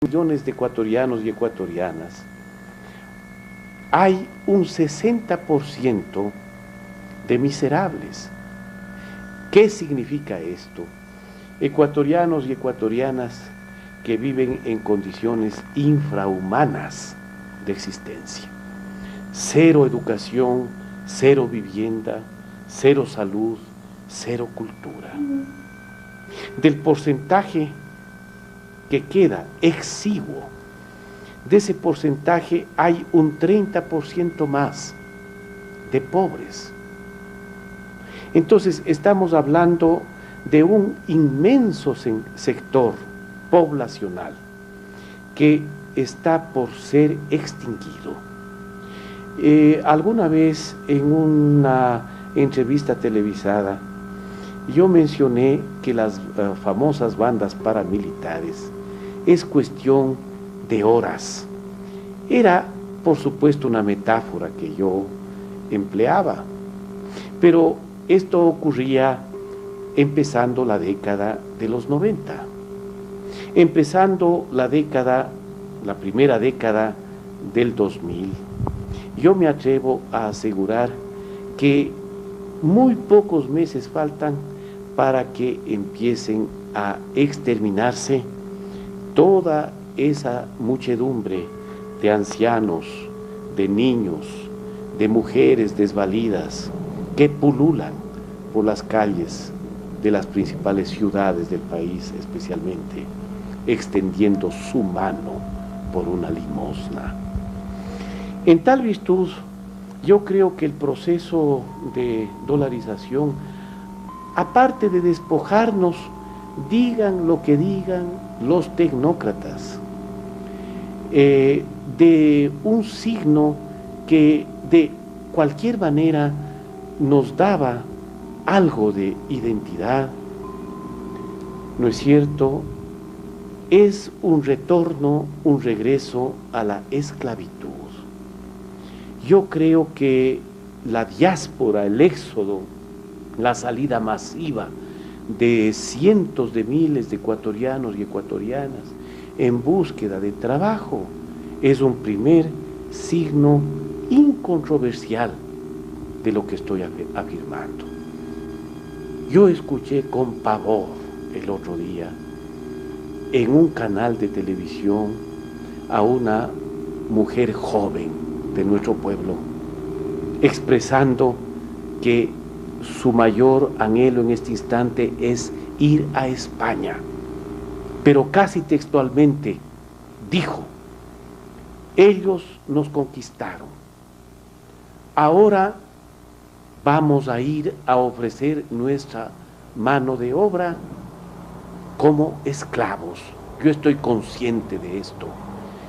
millones de ecuatorianos y ecuatorianas, hay un 60% de miserables. ¿Qué significa esto? Ecuatorianos y ecuatorianas que viven en condiciones infrahumanas de existencia. Cero educación, cero vivienda, cero salud, cero cultura. Del porcentaje que queda exiguo, de ese porcentaje hay un 30% más de pobres. Entonces estamos hablando de un inmenso sector poblacional que está por ser extinguido. Alguna vez en una entrevista televisada yo mencioné que las famosas bandas paramilitares es cuestión de horas. Era, por supuesto, una metáfora que yo empleaba, pero esto ocurría empezando la década de los 90, empezando la primera década del 2000. Yo me atrevo a asegurar que muy pocos meses faltan para que empiecen a exterminarse toda esa muchedumbre de ancianos, de niños, de mujeres desvalidas que pululan por las calles de las principales ciudades del país, especialmente extendiendo su mano por una limosna. En tal virtud, yo creo que el proceso de dolarización, aparte de despojarnos, digan lo que digan los tecnócratas, de un signo que de cualquier manera nos daba algo de identidad, ¿no es cierto? Es un retorno, un regreso a la esclavitud. Yo creo que la diáspora, el éxodo, la salida masiva de cientos de miles de ecuatorianos y ecuatorianas en búsqueda de trabajo es un primer signo incontroversial de lo que estoy afirmando. Yo escuché con pavor el otro día en un canal de televisión a una mujer joven de nuestro pueblo expresando que su mayor anhelo en este instante es ir a España, pero casi textualmente dijo: ellos nos conquistaron, ahora vamos a ir a ofrecer nuestra mano de obra como esclavos. Yo estoy consciente de esto.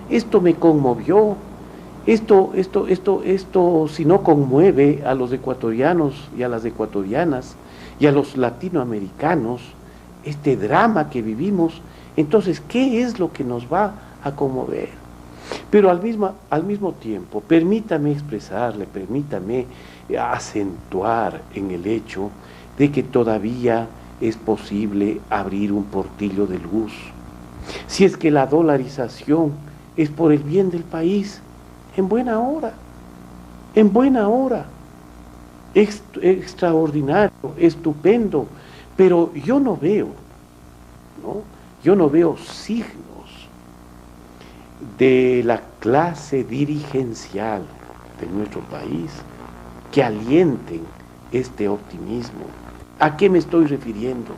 Esto me conmovió. Esto, si no conmueve a los ecuatorianos y a las ecuatorianas y a los latinoamericanos, este drama que vivimos, entonces, ¿qué es lo que nos va a conmover? Pero al mismo tiempo, permítame expresarle, permítame acentuar en el hecho de que todavía es posible abrir un portillo de luz. Si es que la dolarización es por el bien del país, en buena hora, extraordinario, estupendo, pero yo no veo signos de la clase dirigencial de nuestro país que alienten este optimismo. ¿A qué me estoy refiriendo?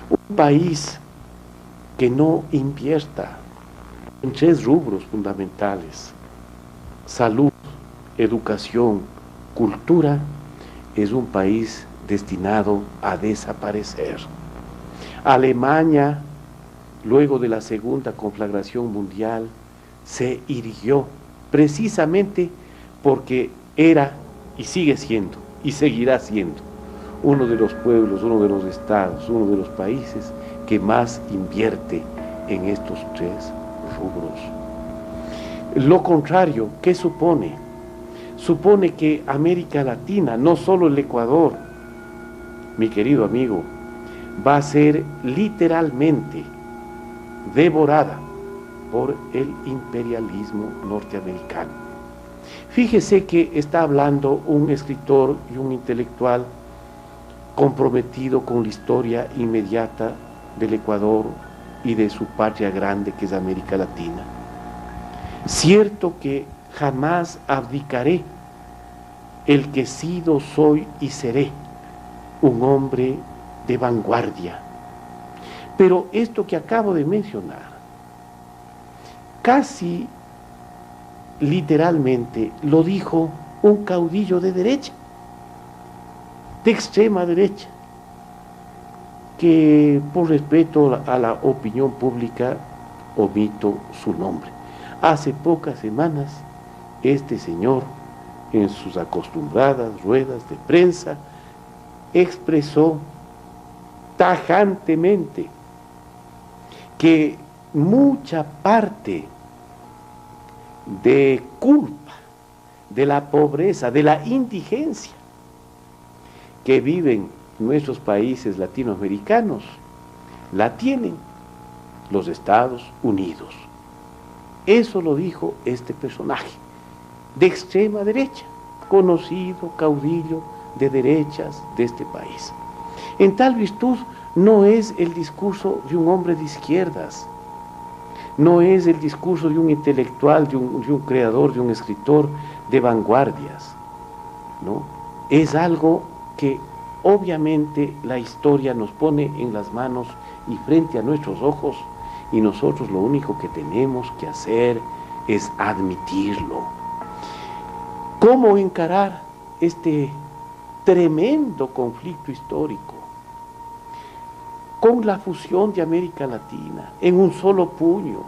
Un país que no invierta en 3 rubros fundamentales: salud, educación, cultura, es un país destinado a desaparecer. Alemania, luego de la segunda conflagración mundial, se irguió precisamente porque era y sigue siendo y seguirá siendo uno de los pueblos, uno de los estados, uno de los países que más invierte en estos 3 rubros. Lo contrario, ¿qué supone? Supone que América Latina, no solo el Ecuador, mi querido amigo, va a ser literalmente devorada por el imperialismo norteamericano. Fíjese que está hablando un escritor y un intelectual comprometido con la historia inmediata del Ecuador y de su patria grande que es América Latina. Cierto que jamás abdicaré el que sido, soy y seré un hombre de vanguardia. Pero esto que acabo de mencionar, casi literalmente lo dijo un caudillo de derecha, de extrema derecha, que por respeto a la opinión pública omito su nombre. Hace pocas semanas, este señor, en sus acostumbradas ruedas de prensa, expresó tajantemente que mucha parte de culpa de la pobreza, de la indigencia que viven nuestros países latinoamericanos, la tienen los Estados Unidos. Eso lo dijo este personaje de extrema derecha, conocido caudillo de derechas de este país. En tal virtud no es el discurso de un hombre de izquierdas, no es el discurso de un intelectual, de un creador, de un escritor de vanguardias, ¿no? Es algo que obviamente la historia nos pone en las manos y frente a nuestros ojos, y nosotros lo único que tenemos que hacer es admitirlo. ¿Cómo encarar este tremendo conflicto histórico? Con la fusión de América Latina en un solo puño,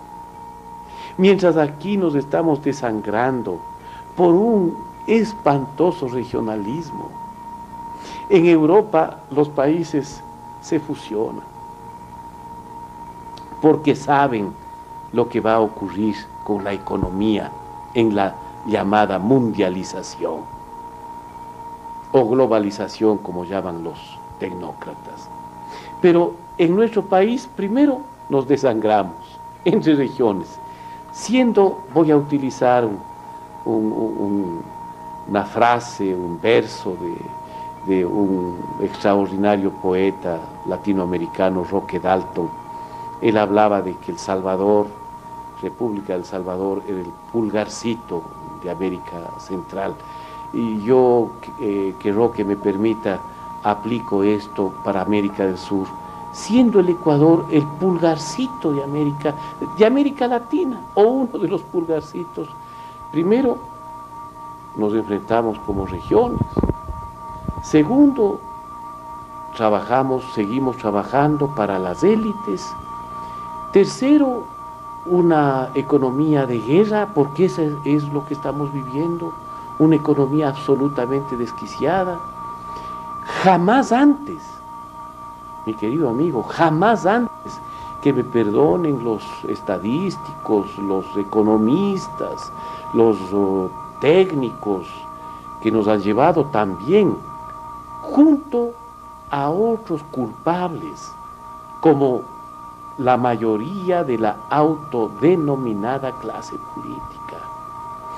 mientras aquí nos estamos desangrando por un espantoso regionalismo. En Europa los países se fusionan porque saben lo que va a ocurrir con la economía en la llamada mundialización o globalización, como llaman los tecnócratas. Pero en nuestro país primero nos desangramos entre regiones, siendo, voy a utilizar una frase, un verso de un extraordinario poeta latinoamericano, Roque Dalton. Él hablaba de que El Salvador, República del Salvador, era el pulgarcito de América Central. Y yo, que Roque me permita, aplico esto para América del Sur, siendo el Ecuador el pulgarcito de América Latina, o uno de los pulgarcitos. Primero, nos enfrentamos como regiones. Segundo, seguimos trabajando para las élites. Tercero, una economía de guerra, porque eso es lo que estamos viviendo, una economía absolutamente desquiciada. Jamás antes, mi querido amigo, jamás antes, que me perdonen los estadísticos, los economistas, los técnicos que nos han llevado también junto a otros culpables, como la mayoría de la autodenominada clase política.